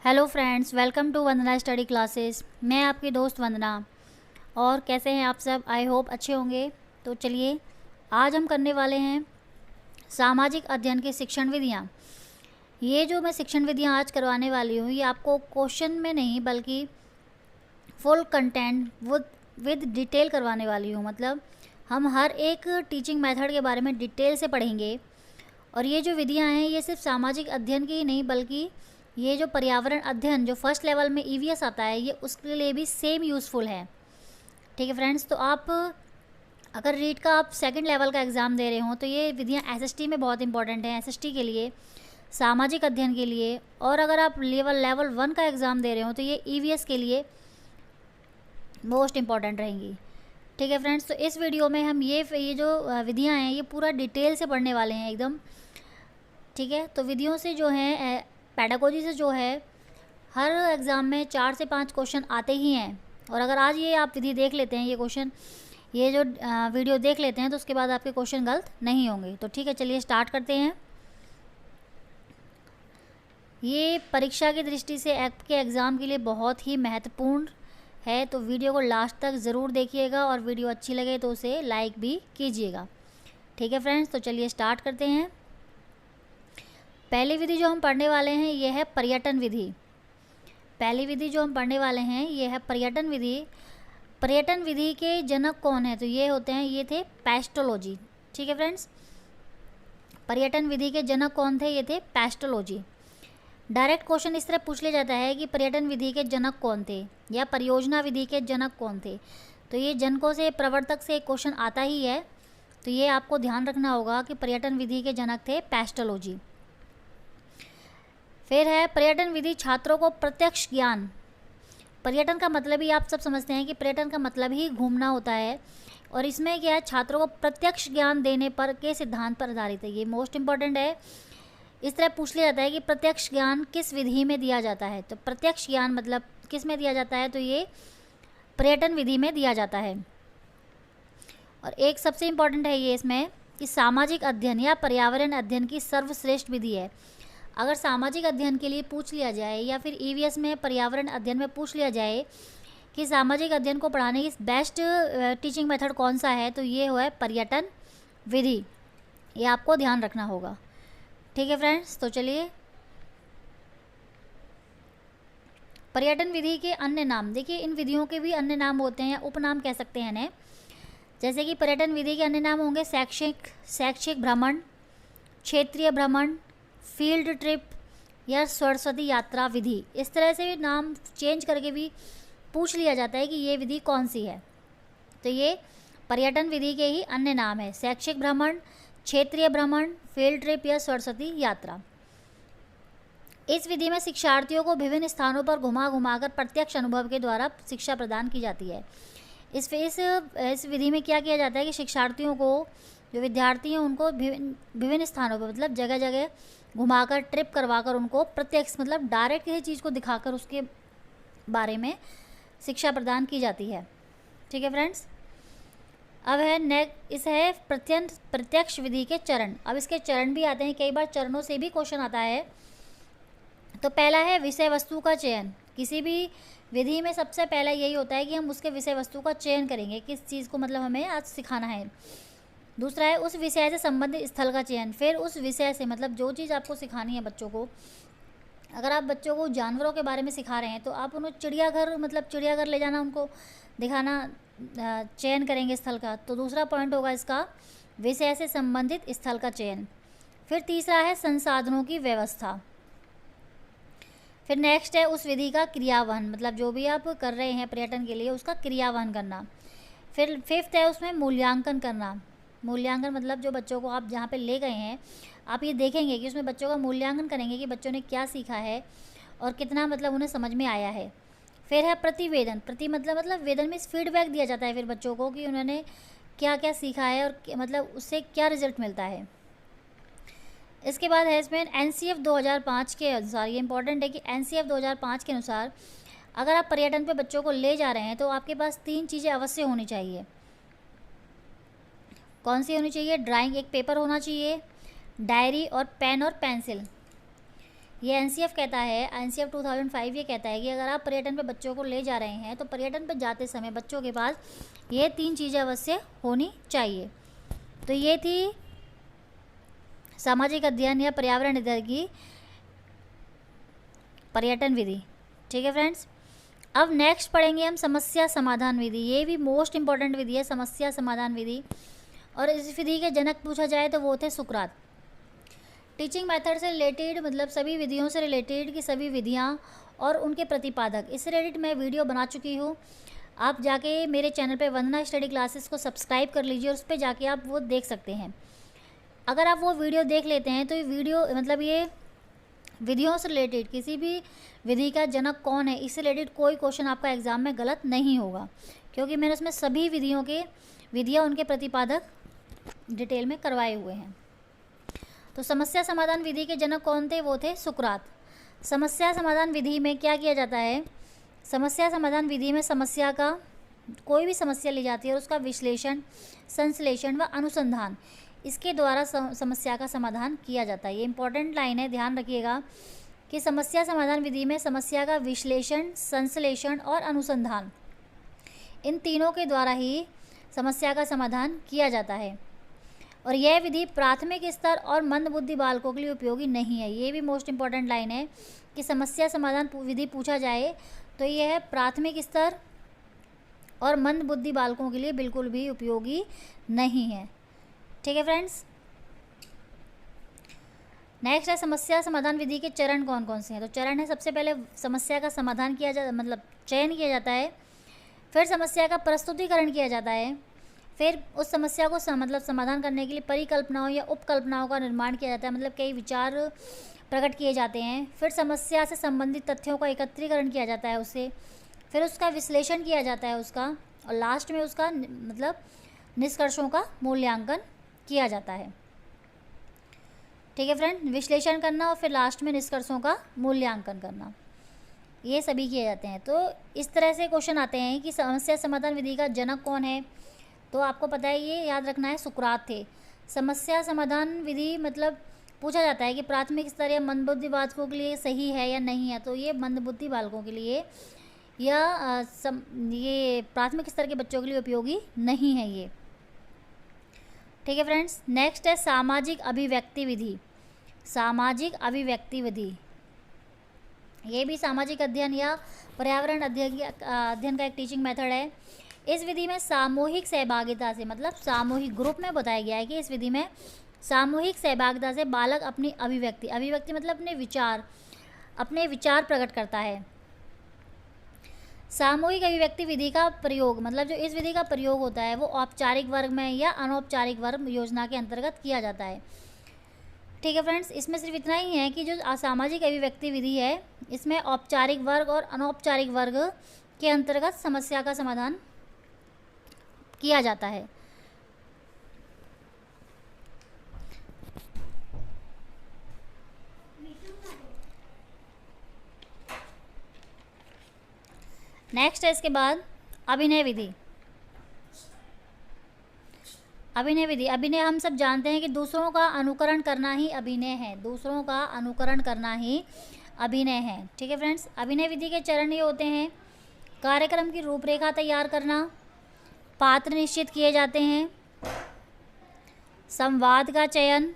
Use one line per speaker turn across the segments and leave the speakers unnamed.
Hello friends, welcome to Vandana study classes. मैं आपकी दोस्त वंदना। और कैसे हैं आप सब? आई होप अच्छे होंगे। तो चलिए, आज हम करने वाले हैं सामाजिक अध्ययन की शिक्षण विधियाँ। ये जो मैं शिक्षण विधियाँ आज करवाने वाली हूँ, ये आपको क्वेश्चन में नहीं बल्कि फुल कंटेंट विद डिटेल करवाने वाली हूँ। मतलब हम हर एक टीचिंग मेथड के बारे में डिटेल से पढ़ेंगे। और ये जो विधियाँ हैं, ये सिर्फ सामाजिक अध्ययन की ही नहीं बल्कि ये जो पर्यावरण अध्ययन जो फर्स्ट लेवल में ईवीएस आता है, ये उसके लिए भी सेम यूज़फुल है। ठीक है फ्रेंड्स, तो आप अगर रीट का आप सेकंड लेवल का एग्ज़ाम दे रहे हो तो ये विधियाँ एसएसटी में बहुत इंपॉर्टेंट हैं, एसएसटी के लिए, सामाजिक अध्ययन के लिए। और अगर आप लेवल 1 का एग्ज़ाम दे रहे हो तो ये ईवीएस के लिए मोस्ट इम्पॉर्टेंट रहेंगी। ठीक है फ्रेंड्स, तो इस वीडियो में हम ये जो विधियाँ हैं ये पूरा डिटेल से पढ़ने वाले हैं एकदम। ठीक है, तो विधियों से जो है पेडागोजी से जो है हर एग्ज़ाम में 4 से 5 क्वेश्चन आते ही हैं। और अगर आज ये आप विधि देख लेते हैं, ये क्वेश्चन, ये जो वीडियो देख लेते हैं, तो उसके बाद आपके क्वेश्चन गलत नहीं होंगे। तो ठीक है, चलिए स्टार्ट करते हैं। ये परीक्षा की दृष्टि से आपके एग्ज़ाम के लिए बहुत ही महत्वपूर्ण है, तो वीडियो को लास्ट तक ज़रूर देखिएगा और वीडियो अच्छी लगे तो उसे लाइक भी कीजिएगा। ठीक है फ्रेंड्स, तो चलिए स्टार्ट करते हैं। पहली विधि जो हम पढ़ने वाले हैं ये है पर्यटन विधि। पहली विधि जो हम पढ़ने वाले हैं ये है पर्यटन विधि। पर्यटन विधि के जनक कौन है? तो ये होते हैं, ये थे पेस्टोलॉजी। ठीक है फ्रेंड्स, पर्यटन विधि के जनक कौन थे? ये थे पेस्टोलॉजी। डायरेक्ट क्वेश्चन इस तरह पूछ लिया जाता है कि पर्यटन विधि के जनक कौन थे या परियोजना विधि के जनक कौन थे। तो ये जनकों से, प्रवर्तक से एक क्वेश्चन आता ही है, तो ये आपको ध्यान रखना होगा कि पर्यटन विधि के जनक थे पेस्टोलॉजी। फिर है पर्यटन विधि छात्रों को प्रत्यक्ष ज्ञान। पर्यटन का मतलब ही आप सब समझते हैं कि पर्यटन का मतलब ही घूमना होता है, और इसमें क्या है, छात्रों को प्रत्यक्ष ज्ञान देने पर के सिद्धांत पर आधारित है। ये मोस्ट इंपॉर्टेंट है। इस तरह पूछ लिया जाता है कि प्रत्यक्ष ज्ञान किस विधि में दिया जाता है। तो प्रत्यक्ष ज्ञान मतलब किस में दिया जाता है? तो ये पर्यटन विधि में दिया जाता है। और एक सबसे इम्पॉर्टेंट है ये इसमें कि सामाजिक अध्ययन या पर्यावरण अध्ययन की सर्वश्रेष्ठ विधि है। अगर सामाजिक अध्ययन के लिए पूछ लिया जाए या फिर ईवीएस में पर्यावरण अध्ययन में पूछ लिया जाए कि सामाजिक अध्ययन को पढ़ाने की बेस्ट टीचिंग मेथड कौन सा है, तो ये है पर्यटन विधि। ये आपको ध्यान रखना होगा। ठीक है फ्रेंड्स, तो चलिए, पर्यटन विधि के अन्य नाम देखिए। इन विधियों के भी अन्य नाम होते हैं या उपनाम कह सकते हैं इन्हें। जैसे कि पर्यटन विधि के अन्य नाम होंगे शैक्षिक भ्रमण, क्षेत्रीय भ्रमण, फील्ड ट्रिप या सरस्वती यात्रा विधि। इस तरह से नाम चेंज करके भी पूछ लिया जाता है कि ये विधि कौन सी है। तो ये पर्यटन विधि के ही अन्य नाम है, शैक्षिक भ्रमण, क्षेत्रीय भ्रमण, फील्ड ट्रिप या सरस्वती यात्रा। इस विधि में शिक्षार्थियों को विभिन्न स्थानों पर घुमा कर प्रत्यक्ष अनुभव के द्वारा शिक्षा प्रदान की जाती है। इस विधि में क्या किया जाता है कि शिक्षार्थियों को, जो विद्यार्थी हैं, उनको विभिन्न स्थानों पर, मतलब जगह जगह घुमाकर, ट्रिप करवाकर उनको प्रत्यक्ष मतलब डायरेक्ट किसी चीज़ को दिखाकर उसके बारे में शिक्षा प्रदान की जाती है। ठीक है फ्रेंड्स, अब है प्रत्यक्ष विधि के चरण। अब इसके चरण भी आते हैं, कई बार चरणों से भी क्वेश्चन आता है। तो पहला है विषय वस्तु का चयन। किसी भी विधि में सबसे पहला यही होता है कि हम उसके विषय वस्तु का चयन करेंगे, किस चीज़ को मतलब हमें आज सिखाना है। दूसरा है उस विषय से संबंधित स्थल का चयन। फिर उस विषय से मतलब जो चीज़ आपको सिखानी है बच्चों को, अगर आप बच्चों को जानवरों के बारे में सिखा रहे हैं तो आप उन्हें चिड़ियाघर, मतलब चिड़ियाघर ले जाना, उनको दिखाना, चयन करेंगे स्थल का। तो दूसरा पॉइंट होगा इसका विषय से संबंधित स्थल का चयन। फिर तीसरा है संसाधनों की व्यवस्था। फिर नेक्स्ट है उस विधि का क्रियावहन, मतलब जो भी आप कर रहे हैं पर्यटन के लिए उसका क्रियावहन करना। फिर फिफ्थ है उसमें मूल्यांकन करना। मूल्यांकन मतलब जो बच्चों को आप जहाँ पे ले गए हैं, आप ये देखेंगे कि उसमें बच्चों का मूल्यांकन करेंगे कि बच्चों ने क्या सीखा है और कितना मतलब उन्हें समझ में आया है। फिर है प्रतिवेदन। मतलब वेदन में फीडबैक दिया जाता है फिर बच्चों को कि उन्होंने क्या क्या सीखा है और मतलब उससे क्या रिजल्ट मिलता है। इसके बाद है इसमें एनसीएफ 2005 के अनुसार, ये इंपॉर्टेंट है कि एनसीएफ 2005 के अनुसार अगर आप पर्यटन पे बच्चों को ले जा रहे हैं तो आपके पास 3 चीज़ें अवश्य होनी चाहिए। कौन सी होनी चाहिए? ड्राइंग, एक पेपर होना चाहिए, डायरी और पेन और पेंसिल। ये एनसीएफ कहता है, एनसीएफ 2005 ये कहता है कि अगर आप पर्यटन पे बच्चों को ले जा रहे हैं तो पर्यटन पे जाते समय बच्चों के पास ये 3 चीज़ें अवश्य होनी चाहिए। तो ये थी सामाजिक अध्ययन या पर्यावरण अध्ययन की पर्यटन विधि। ठीक है फ्रेंड्स, अब नेक्स्ट पढ़ेंगे हम समस्या समाधान विधि। ये भी मोस्ट इंपॉर्टेंट विधि है, समस्या समाधान विधि। और इस विधि के जनक पूछा जाए तो वो थे सुकरात। टीचिंग मेथड से रिलेटेड, मतलब सभी विधियों से रिलेटेड की सभी विधियाँ और उनके प्रतिपादक, इससे रिलेटेड मैं वीडियो बना चुकी हूँ। आप जाके मेरे चैनल पे वंदना स्टडी क्लासेस को सब्सक्राइब कर लीजिए और उस पर जाके आप वो देख सकते हैं। अगर आप वो वीडियो देख लेते हैं तो ये वीडियो, मतलब ये विधियों से रिलेटेड किसी भी विधि का जनक कौन है, इससे रिलेटेड कोई क्वेश्चन आपका एग्ज़ाम में गलत नहीं होगा, क्योंकि मैंने उसमें सभी विधियाँ उनके प्रतिपादक डिटेल में करवाए हुए हैं। तो समस्या समाधान विधि के जनक कौन थे? वो थे सुकरात। समस्या समाधान विधि में क्या किया जाता है? समस्या समाधान विधि में समस्या का, कोई भी समस्या ली जाती है और उसका विश्लेषण, संश्लेषण व अनुसंधान, इसके द्वारा समस्या का समाधान किया जाता है। ये इंपॉर्टेंट लाइन है, ध्यान रखिएगा कि समस्या समाधान विधि में समस्या का विश्लेषण, संश्लेषण और अनुसंधान, इन तीनों के द्वारा ही समस्या का समाधान किया जाता है। और यह विधि प्राथमिक स्तर और मंदबुद्धि बालकों के लिए उपयोगी नहीं है। ये भी मोस्ट इंपॉर्टेंट लाइन है कि समस्या समाधान विधि पूछा जाए तो यह प्राथमिक स्तर और मंदबुद्धि बालकों के लिए बिल्कुल भी उपयोगी नहीं है। ठीक है फ्रेंड्स, नेक्स्ट है समस्या समाधान विधि के चरण कौन कौन से हैं। तो चरण है, सबसे पहले समस्या का समाधान किया जाता, मतलब चयन किया जाता है, फिर समस्या का प्रस्तुतिकरण किया जाता है, फिर उस समस्या को मतलब समाधान करने के लिए परिकल्पनाओं या उपकल्पनाओं का निर्माण किया जाता है, मतलब कई विचार प्रकट किए जाते हैं, फिर समस्या से संबंधित तथ्यों का एकत्रीकरण किया जाता है उससे, फिर उसका विश्लेषण किया जाता है उसका, और लास्ट में उसका मतलब निष्कर्षों का मूल्यांकन किया जाता है। ठीक है फ्रेंड, विश्लेषण करना और फिर लास्ट में निष्कर्षों का मूल्यांकन करना, ये सभी किए जाते हैं। तो इस तरह से क्वेश्चन आते हैं कि समस्या समाधान विधि का जनक कौन है, तो आपको पता है, ये याद रखना है, सुकरात थे। समस्या समाधान विधि मतलब पूछा जाता है कि प्राथमिक स्तर या मंदबुद्धि बालकों के लिए सही है या नहीं है, तो ये मंदबुद्धि बालकों के लिए या ये प्राथमिक स्तर के बच्चों के लिए उपयोगी नहीं है ये। ठीक है फ्रेंड्स, नेक्स्ट है सामाजिक अभिव्यक्ति विधि। सामाजिक अभिव्यक्ति विधि, ये भी सामाजिक अध्ययन या पर्यावरण अध्ययन का एक टीचिंग मेथड है। इस विधि में सामूहिक सहभागिता से, मतलब सामूहिक ग्रुप में बताया गया है कि इस विधि में सामूहिक सहभागिता से बालक अपनी अभिव्यक्ति मतलब अपने विचार प्रकट करता है। सामूहिक अभिव्यक्ति विधि का प्रयोग, मतलब जो इस विधि का प्रयोग होता है वो औपचारिक वर्ग में या अनौपचारिक वर्ग योजना के अंतर्गत किया जाता है। ठीक है फ्रेंड्स, इसमें सिर्फ इतना ही है कि जो असामाजिक अभिव्यक्ति विधि है इसमें औपचारिक वर्ग और अनौपचारिक वर्ग के अंतर्गत समस्या का समाधान किया जाता है। नेक्स्ट है इसके बाद अभिनय विधि। अभिनय हम सब जानते हैं कि दूसरों का अनुकरण करना ही अभिनय है, दूसरों का अनुकरण करना ही अभिनय है। ठीक है फ्रेंड्स, अभिनय विधि के चरण ये होते हैं, कार्यक्रम की रूपरेखा तैयार करना, पात्र निश्चित किए जाते हैं, संवाद का चयन,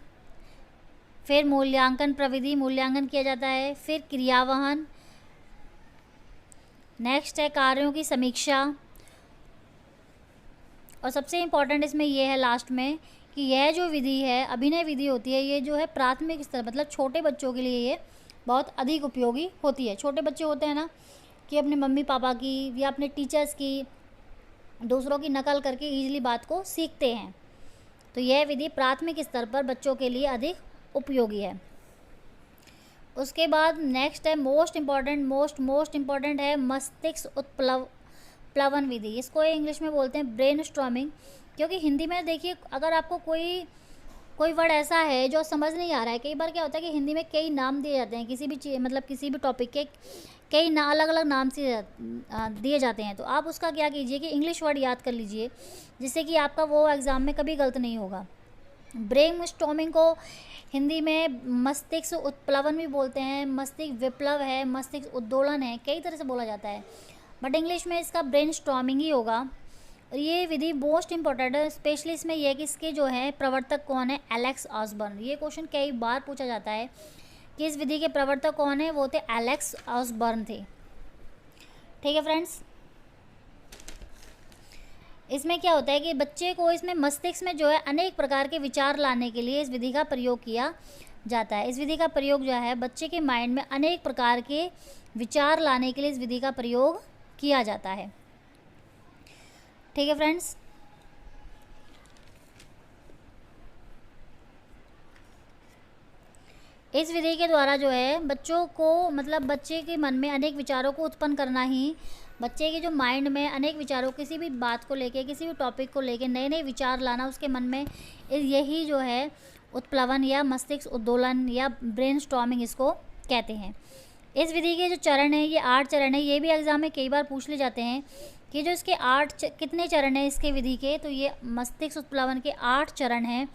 फिर मूल्यांकन प्रविधि, मूल्यांकन किया जाता है, फिर क्रियावहन, नेक्स्ट है कार्यों की समीक्षा, और सबसे इम्पॉर्टेंट इसमें यह है लास्ट में कि यह जो विधि है, अभिनय विधि होती है, ये जो है प्राथमिक स्तर मतलब छोटे बच्चों के लिए ये बहुत अधिक उपयोगी होती है। छोटे बच्चे होते हैं ना कि अपने मम्मी पापा की या अपने टीचर्स की, दूसरों की नकल करके ईजिली बात को सीखते हैं, तो यह विधि प्राथमिक स्तर पर बच्चों के लिए अधिक उपयोगी है। उसके बाद नेक्स्ट है मोस्ट इम्पॉर्टेंट है मस्तिष्क उत्प्लवन विधि। इसको इंग्लिश में बोलते हैं ब्रेन स्टॉर्मिंग, क्योंकि हिंदी में देखिए अगर आपको कोई वर्ड ऐसा है जो समझ नहीं आ रहा है, कई बार क्या होता है कि हिंदी में कई नाम दिए जाते हैं किसी भी चीज़, मतलब किसी भी टॉपिक के कई अलग अलग नाम से दिए जाते हैं, तो आप उसका क्या कीजिए कि इंग्लिश वर्ड याद कर लीजिए, जिससे कि आपका वो एग्ज़ाम में कभी गलत नहीं होगा। ब्रेन स्टॉर्मिंग को हिंदी में मस्तिष्क उत्प्लवन भी बोलते हैं, मस्तिष्क विप्लव है, मस्तिष्क उद्दोलन है, कई तरह से बोला जाता है, बट इंग्लिश में इसका ब्रेन स्टॉर्मिंग ही होगा। और ये विधि मोस्ट इंपॉर्टेंट है, स्पेशली इसमें यह कि इसके जो है प्रवर्तक कौन है, एलेक्स ऑसबर्न। ये क्वेश्चन कई बार पूछा जाता है कि इस विधि के प्रवर्तक कौन है, वो थे एलेक्स ऑसबर्न थे। ठीक है फ्रेंड्स, इसमें क्या होता है कि बच्चे को इसमें मस्तिष्क में जो है अनेक प्रकार के विचार लाने के लिए इस विधि का प्रयोग किया जाता है। इस विधि का प्रयोग जो है बच्चे के माइंड में अनेक प्रकार के विचार लाने के लिए इस विधि का प्रयोग किया जाता है। ठीक है फ्रेंड्स, इस विधि के द्वारा जो है बच्चों को, मतलब बच्चे के मन में अनेक विचारों को उत्पन्न करना ही, बच्चे के जो माइंड में अनेक विचारों, किसी भी बात को लेके, किसी भी टॉपिक को लेके नए नए विचार लाना उसके मन में, यही जो है उत्प्लवन या मस्तिष्क उद्दोलन या ब्रेन स्टॉर्मिंग इसको कहते हैं। इस विधि के जो चरण है, ये 8 चरण है। ये भी एग्जाम में कई बार पूछ ले जाते हैं कि जो इसके 8 कितने चरण हैं इसके विधि के, तो ये मस्तिष्क उत्प्लवन के 8 चरण हैं।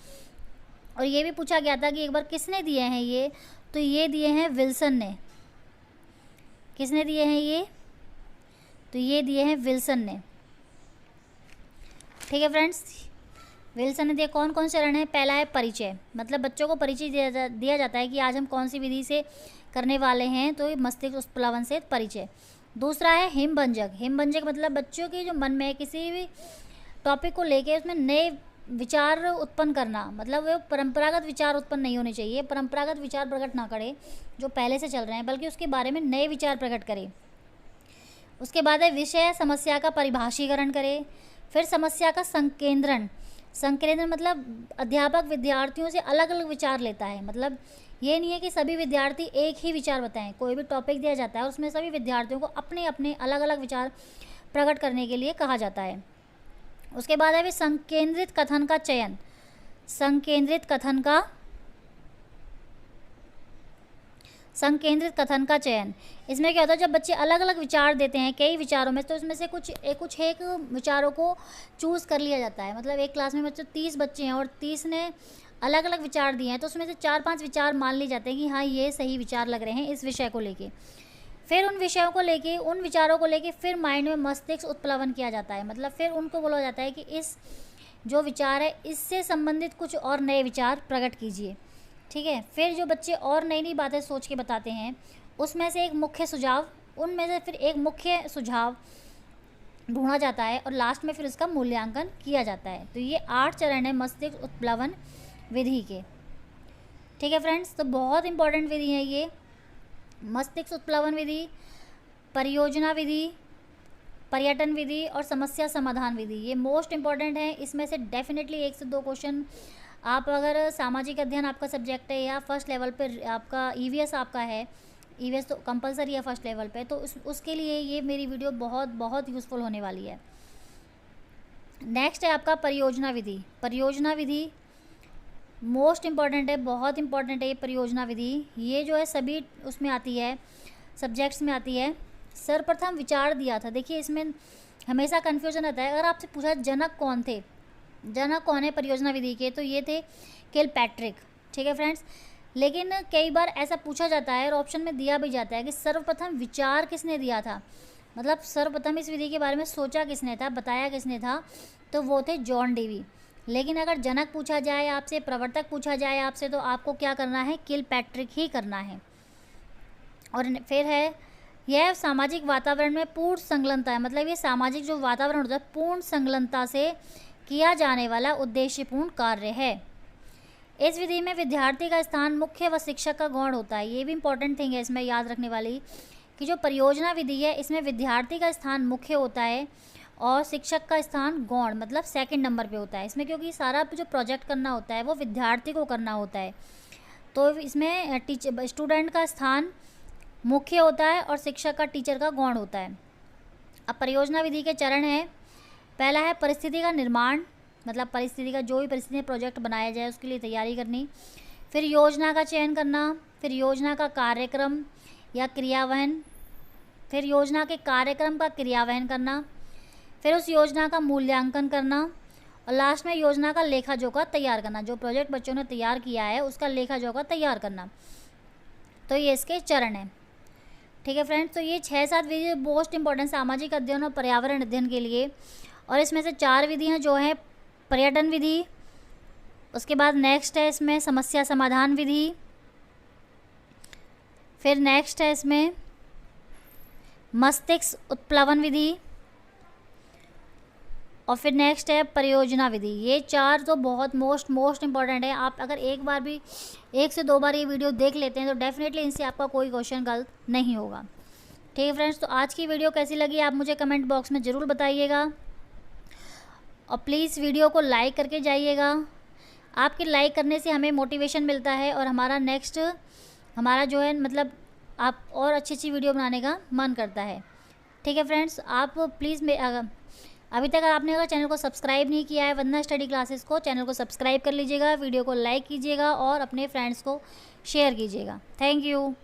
और ये भी पूछा गया था कि एक बार किसने दिए हैं ये, तो ये दिए हैं विल्सन ने। किसने दिए हैं ये, तो ये दिए हैं विल्सन ने। ठीक है फ्रेंड्स, विल्सन ने दिया। कौन कौन से चरण है, पहला है परिचय, मतलब बच्चों को परिचय दिया जाता है कि आज हम कौन सी विधि से करने वाले हैं, तो मस्तिष्क उत्प्लवन से परिचय। दूसरा है हिमभंजक। हिमभंजक मतलब बच्चों के जो मन में किसी भी टॉपिक को लेके उसमें नए विचार उत्पन्न करना, मतलब वो परंपरागत विचार उत्पन्न नहीं होने चाहिए, परंपरागत विचार प्रकट ना करे जो पहले से चल रहे हैं, बल्कि उसके बारे में नए विचार प्रकट करे। उसके बाद है विषय समस्या का परिभाषीकरण करे। फिर समस्या का संकेंद्रण। संकेंद्रण मतलब अध्यापक विद्यार्थियों से अलग अलग विचार लेता है, मतलब ये नहीं है कि सभी विद्यार्थी एक ही विचार बताएं। कोई भी टॉपिक दिया जाता है उसमें सभी विद्यार्थियों को अपने अपने अलग अलग विचार प्रकट करने के लिए कहा जाता है। उसके बाद है संकेंद्रित कथन का चयन। संकेंद्रित कथन का चयन, इसमें क्या होता है, जब बच्चे अलग अलग विचार देते हैं कई विचारों में, तो इसमें से कुछ एक विचारों को चूज़ कर लिया जाता है। मतलब एक क्लास में बच्चे 30 बच्चे हैं और 30 ने अलग अलग विचार दिए हैं, तो उसमें से 4-5 विचार मान लिए जाते हैं कि हाँ ये सही विचार लग रहे हैं इस विषय को लेके। फिर उन विषयों को लेके, उन विचारों को लेके फिर माइंड में मस्तिष्क उत्प्लवन किया जाता है, मतलब फिर उनको बोला जाता है कि इस जो विचार है इससे संबंधित कुछ और नए विचार प्रकट कीजिए। ठीक है, फिर जो बच्चे और नई नई बातें सोच के बताते हैं उसमें से एक मुख्य सुझाव, उनमें से फिर एक मुख्य सुझाव ढूंढा जाता है और लास्ट में फिर उसका मूल्यांकन किया जाता है। तो ये 8 चरण है मस्तिष्क उत्प्लवन विधि के। ठीक है फ्रेंड्स, तो बहुत इंपॉर्टेंट विधि है ये, मस्तिष्क उत्प्लवन विधि, परियोजना विधि, पर्यटन विधि और समस्या समाधान विधि। ये मोस्ट इंपॉर्टेंट है। इसमें से डेफिनेटली 1 से 2 क्वेश्चन आप, अगर सामाजिक अध्ययन आपका सब्जेक्ट है या फर्स्ट लेवल पे आपका ईवीएस आपका है, ईवीएस तो कंपलसरी है फर्स्ट लेवल पे, तो उसके लिए ये मेरी वीडियो बहुत बहुत यूज़फुल होने वाली है। नेक्स्ट है आपका परियोजना विधि। परियोजना विधि मोस्ट इम्पॉर्टेंट है, बहुत इंपॉर्टेंट है ये परियोजना विधि। ये जो है सभी उसमें आती है, सब्जेक्ट्स में आती है। सर्वप्रथम विचार दिया था, देखिए इसमें हमेशा कन्फ्यूजन रहता है। अगर आपसे पूछा जनक कौन थे, जनक कौन है परियोजना विधि के, तो ये थे किलपैट्रिक। ठीक है फ्रेंड्स, लेकिन कई बार ऐसा पूछा जाता है और ऑप्शन में दिया भी जाता है कि सर्वप्रथम विचार किसने दिया था, मतलब सर्वप्रथम इस विधि के बारे में सोचा किसने था, बताया किसने था, तो वो थे जॉन डेवी। लेकिन अगर जनक पूछा जाए आपसे, प्रवर्तक पूछा जाए आपसे, तो आपको क्या करना है, किलपैट्रिक ही करना है। और फिर है यह सामाजिक वातावरण में पूर्ण संलग्नता है, मतलब ये सामाजिक जो वातावरण होता है पूर्ण संलग्नता से किया जाने वाला उद्देश्यपूर्ण कार्य है। इस विधि में विद्यार्थी का स्थान मुख्य व शिक्षक का गौण होता है। ये भी इंपॉर्टेंट थिंग है इसमें याद रखने वाली, कि जो परियोजना विधि है इसमें विद्यार्थी का स्थान मुख्य होता है और शिक्षक का स्थान गौण, मतलब सेकंड नंबर पे होता है इसमें, क्योंकि सारा जो प्रोजेक्ट करना होता है वो विद्यार्थी को करना होता है। तो इसमें स्टूडेंट का स्थान मुख्य होता है और शिक्षक का, टीचर का गौण होता है। अब परियोजना विधि के चरण है, पहला है परिस्थिति का निर्माण, मतलब परिस्थिति का, जो भी परिस्थिति में प्रोजेक्ट बनाया जाए उसके लिए तैयारी करनी। फिर योजना का चयन करना, फिर योजना का कार्यक्रम या क्रियान्वयन, फिर योजना के कार्यक्रम का क्रियान्वयन करना, फिर उस योजना का मूल्यांकन करना और लास्ट में योजना का लेखा जोखा तैयार करना, जो प्रोजेक्ट बच्चों ने तैयार किया है उसका लेखा जोखा तैयार करना। तो ये इसके चरण हैं। ठीक है फ्रेंड्स, तो ये 6-7 विधि मोस्ट इंपॉर्टेंट सामाजिक अध्ययन और पर्यावरण अध्ययन के लिए। और इसमें से 4 विधियाँ जो हैं पर्यटन विधि, उसके बाद नेक्स्ट है इसमें समस्या समाधान विधि, फिर नेक्स्ट है इसमें मस्तिष्क उत्प्लवन विधि, और फिर नेक्स्ट है परियोजना विधि। ये 4 तो बहुत मोस्ट इंपॉर्टेंट है। आप अगर एक बार भी 1 से 2 बार ये वीडियो देख लेते हैं तो डेफिनेटली इनसे आपका कोई क्वेश्चन गलत नहीं होगा। ठीक है फ्रेंड्स, तो आज की वीडियो कैसी लगी आप मुझे कमेंट बॉक्स में ज़रूर बताइएगा, और प्लीज़ वीडियो को लाइक करके जाइएगा। आपके लाइक करने से हमें मोटिवेशन मिलता है और हमारा नेक्स्ट हमारा जो है मतलब आप और अच्छी वीडियो बनाने का मन करता है। ठीक है फ्रेंड्स, आप प्लीज़ अभी तक आपने अगर चैनल को सब्सक्राइब नहीं किया है वंदना स्टडी क्लासेस को, चैनल को सब्सक्राइब कर लीजिएगा, वीडियो को लाइक कीजिएगा और अपने फ्रेंड्स को शेयर कीजिएगा। Thank you.